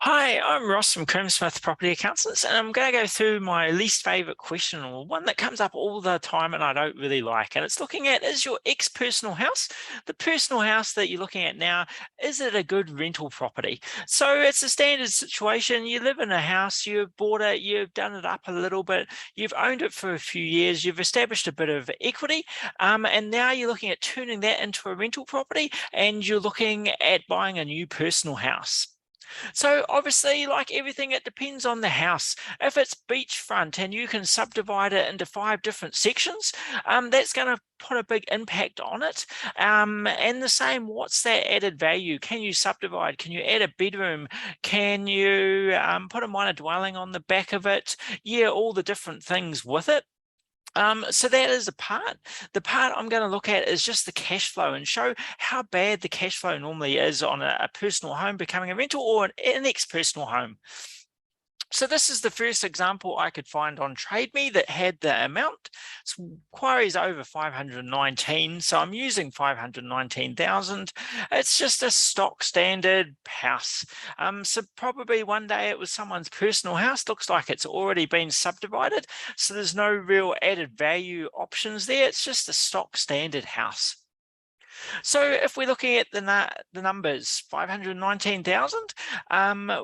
Hi, I'm Ross from Smith Property Accountants, and I'm going to go through my least favorite question, or one that comes up all the time and I don't really like. And it's looking at, is your ex-personal house, the personal house that you're looking at now, is it a good rental property? So it's a standard situation. You live in a house, you've bought it, you've done it up a little bit, you've owned it for a few years, you've established a bit of equity, and now you're looking at turning that into a rental property, and you're looking at buying a new personal house. So obviously, like everything, it depends on the house. If it's beachfront and you can subdivide it into 5 different sections, that's going to put a big impact on it. And the same, what's that added value? Can you subdivide? Can you add a bedroom? Can you put a minor dwelling on the back of it? Yeah, all the different things with it. So that is a part. The part I'm going to look at is just the cash flow and show how bad the cash flow normally is on a personal home becoming a rental or an ex-personal home. So this is the first example I could find on TradeMe that had the amount. Queries over 519, so I'm using 519,000. It's just a stock standard house. So probably one day it was someone's personal house. Looks like it's already been subdivided, so there's no real added value options there. It's just a stock standard house. So if we're looking at the numbers, 519,000,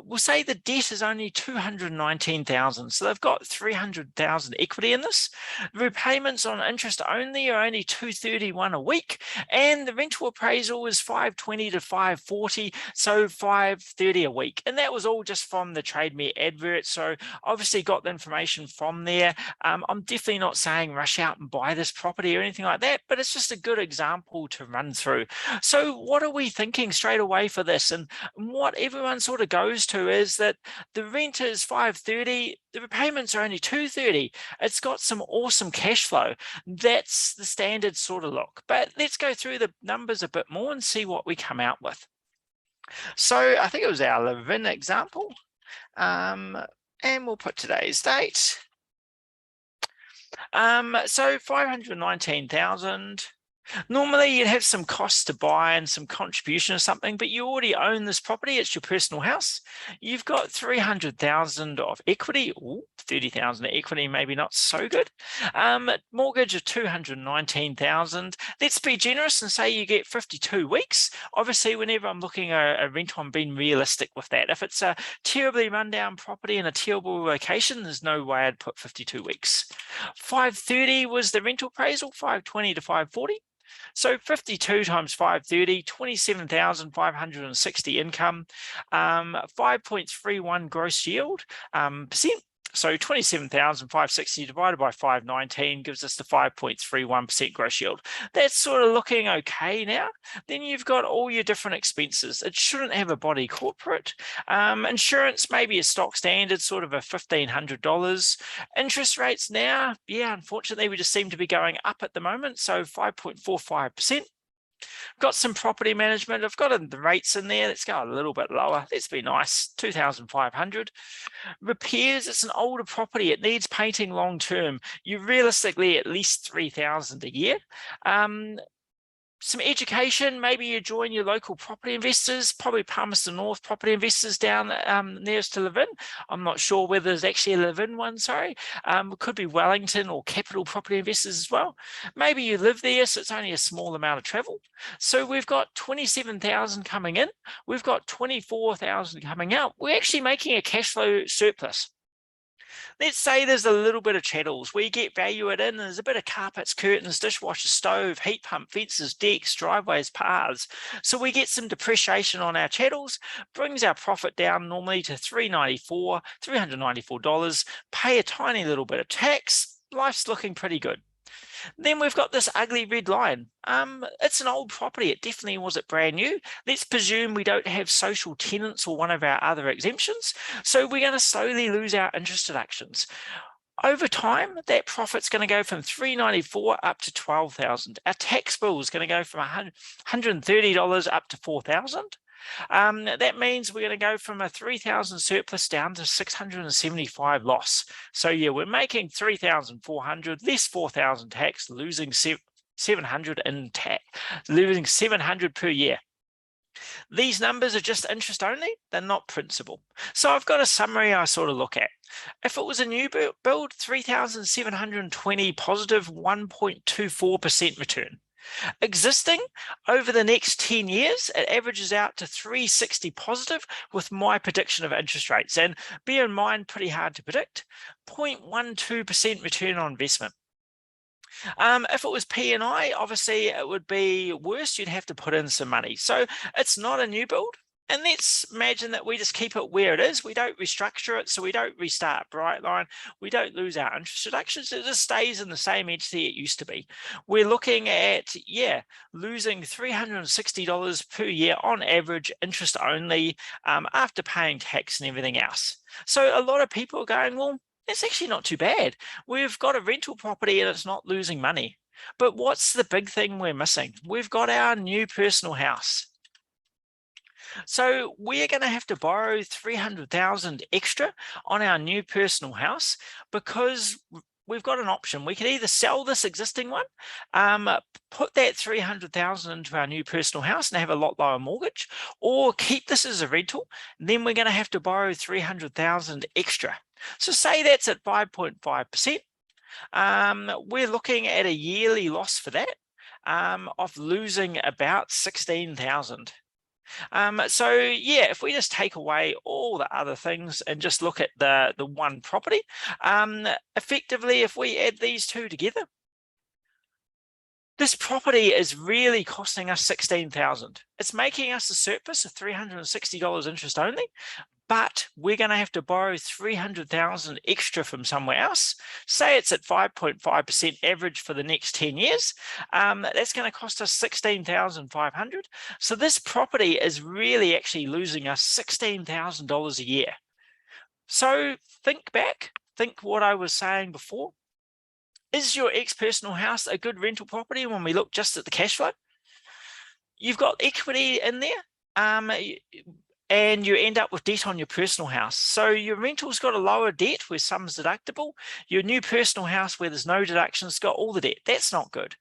we'll say the debt is only 219,000. So they've got 300,000 equity in this. The repayments on interest only are only 231 a week, and the rental appraisal is 520 to 540, so 530 a week. And that was all just from the TradeMe advert. So obviously got the information from there. I'm definitely not saying rush out and buy this property or anything like that, but it's just a good example to run through. So what are we thinking straight away for this? And what everyone sort of goes to is that the rent is 530, the repayments are only 230. It's got some awesome cash flow. That's the standard sort of look. But let's go through the numbers a bit more and see what we come out with. So I think it was our live-in example. And we'll put today's date. So 519,000. Normally you'd have some costs to buy and some contribution or something, but you already own this property. It's your personal house. You've got 300,000 of equity. Ooh, 30,000 of equity, maybe not so good. Mortgage of 219,000. Let's be generous and say you get 52 weeks. Obviously, whenever I'm looking at a rental, I'm being realistic with that. If it's a terribly rundown property in a terrible location, there's no way I'd put 52 weeks. 530 was the rental appraisal, 520 to 540. So 52 times 530, 27,560 income, 5.31 gross yield percent. So 27,560 divided by 519 gives us the 5.31% gross yield. That's sort of looking okay now. Then you've got all your different expenses. It shouldn't have a body corporate. Insurance, maybe a stock standard, sort of a $1,500. Interest rates now, yeah, unfortunately, we just seem to be going up at the moment. So 5.45%. Got some property management. I've got the rates in there. Let's go a little bit lower. Let's be nice. 2,500. Repairs, it's an older property. It needs painting long term. You realistically at least 3,000 a year. Some education, maybe you join your local property investors, probably Palmerston North property investors down nearest to live-in. I'm not sure whether there's actually a live-in one, sorry. It could be Wellington or Capital property investors as well. Maybe you live there, so it's only a small amount of travel. So we've got 27,000 coming in. We've got 24,000 coming out. We're actually making a cash flow surplus. Let's say there's a little bit of chattels. We get value it in. There's a bit of carpets, curtains, dishwasher, stove, heat pump, fences, decks, driveways, paths. So we get some depreciation on our chattels, brings our profit down normally to $394, pay a tiny little bit of tax. Life's looking pretty good. Then we've got this ugly red line. It's an old property. It definitely wasn't brand new. Let's presume we don't have social tenants or one of our other exemptions. So we're going to slowly lose our interest deductions. Over time, that profit's going to go from $394 up to $12,000. Our tax bill is going to go from $130 up to $4,000. That means we're going to go from a 3,000 surplus down to 675 loss. So yeah, we're making 3,400 less 4,000 tax, losing 700 in tax, losing 700 per year. These numbers are just interest only, they're not principal. So I've got a summary I sort of look at. If it was a new build, 3,720 positive 1.24% return. Existing, over the next 10 years, it averages out to 360 positive with my prediction of interest rates. And bear in mind, pretty hard to predict, 0.12% return on investment. If it was P&I, obviously it would be worse. You'd have to put in some money. So it's not a new build. And let's imagine that we just keep it where it is. We don't restructure it, so we don't restart Brightline. We don't lose our interest deductions. It just stays in the same entity it used to be. We're looking at, losing $360 per year on average, interest only, after paying tax and everything else. So a lot of people are going, well, it's actually not too bad. We've got a rental property and it's not losing money. But what's the big thing we're missing? We've got our new personal house. So we're going to have to borrow 300,000 extra on our new personal house because we've got an option. We could either sell this existing one, put that 300,000 into our new personal house and have a lot lower mortgage, or keep this as a rental. Then we're going to have to borrow 300,000 extra. So say that's at 5.5%. We're looking at a yearly loss for that of losing about 16,000. So if we just take away all the other things and just look at the one property, effectively, if we add these two together, this property is really costing us 16,000. It's making us a surplus of $360 interest only, but we're going to have to borrow 300,000 extra from somewhere else. Say it's at 5.5% average for the next 10 years. That's going to cost us 16,500. So this property is really actually losing us $16,000 a year. So think back, think what I was saying before. Is your ex-personal house a good rental property when we look just at the cash flow? You've got equity in there. And you end up with debt on your personal house. So your rental's got a lower debt where some's deductible. Your new personal house where there's no deductions got all the debt. That's not good.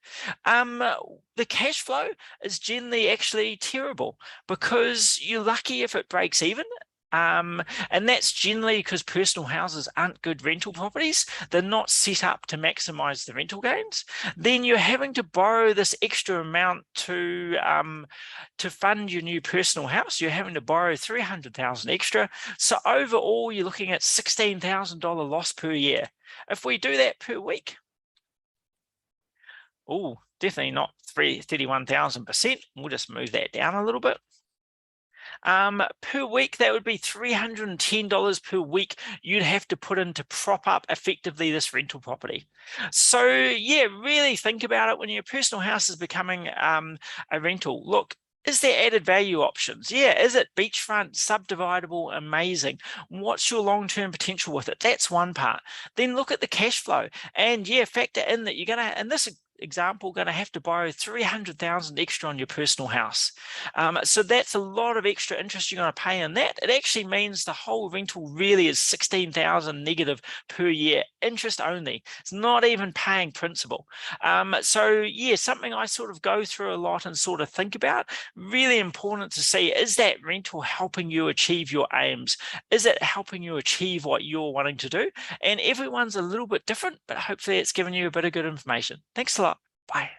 The cash flow is generally actually terrible because you're lucky if it breaks even. And that's generally because personal houses aren't good rental properties. They're not set up to maximize the rental gains. Then you're having to borrow this extra amount to fund your new personal house. You're having to borrow 300,000 extra. So overall, you're looking at $16,000 loss per year. If we do that per week, definitely not 31,000%. We'll just move that down a little bit. Per week, that would be $310 per week you'd have to put in to prop up effectively this rental property. So really think about it when your personal house is becoming a rental. Look, is there added value options? Is it beachfront, subdividable, amazing? What's your long-term potential with it? That's one part. Then look at the cash flow and factor in that you're going to, in this example, going to have to borrow 300,000 extra on your personal house. So that's a lot of extra interest you're going to pay in that. It actually means the whole rental really is 16,000 negative per year, interest only. It's not even paying principal. So something I sort of go through a lot and sort of think about. Really important to see, is that rental helping you achieve your aims? Is it helping you achieve what you're wanting to do? And everyone's a little bit different, but hopefully it's given you a bit of good information. Thanks a lot. Bye.